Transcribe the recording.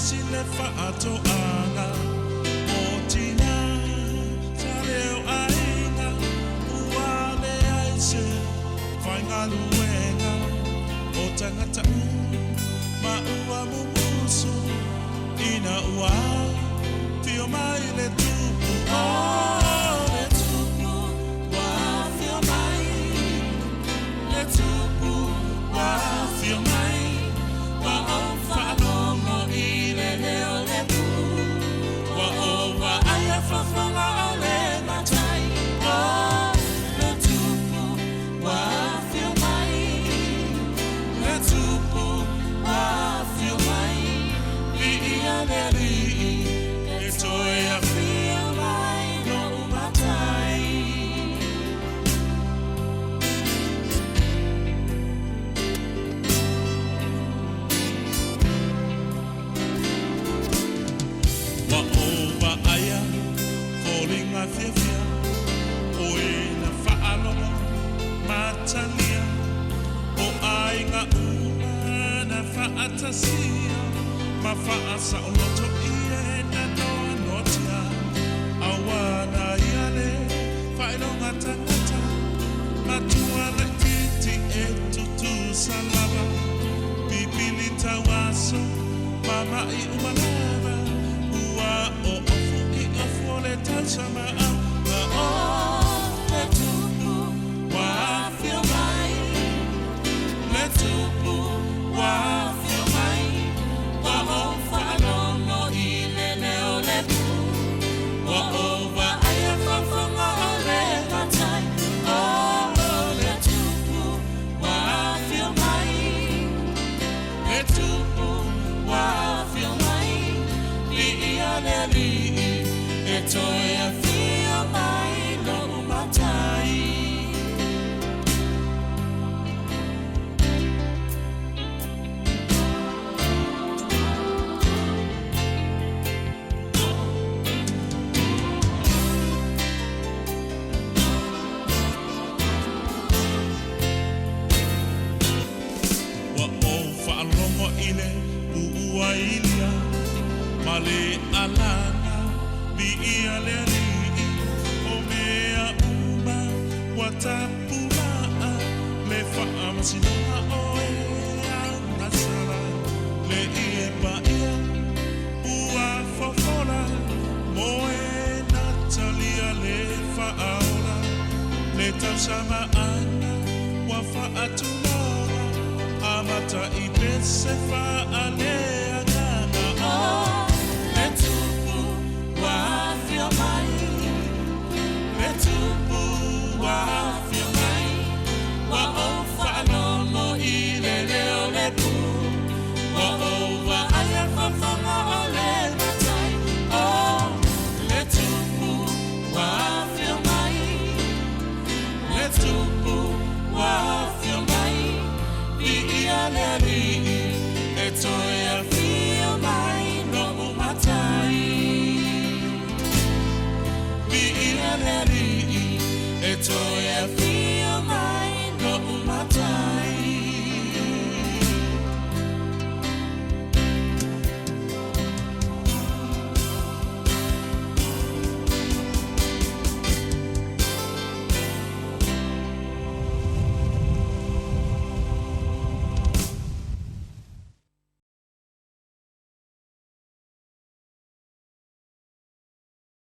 sine whaatoanga o tina sa leo ainga ua le aise whainga luenga o tangata ma ua mumusu ina ua fio mai le tupu le tupu wa fio mai le tupu wa fio mai wa o whaanongo i le leo le pu wa o wa aia whawhanga o le matai le tupu wa fio mai le tupu wa fio mai i ia le li e toi a fio mai no umatai wa o wa aia falling a fia o e na whaalonga matania o ainga uma na whaatasia ma whaasa o loto i e na noa notia awana iale whaelonga tangata matua le titi e tutu salava pipili tawaso mama i umalava ua o ofu i ofu o le tausama a le tupu wa fio mai le tupu wa fio mai wa o whaanongo i le leo le pu wa o wa aia whawhanga o le matai le tupu wa fio mai le tupu wa fio mai i ia le li e toi a fio mai no umatai wa o whaalongo i le uua ilia ma le alanga mi ia le alii o mea uma wa tapu maa le whaamasinoa o e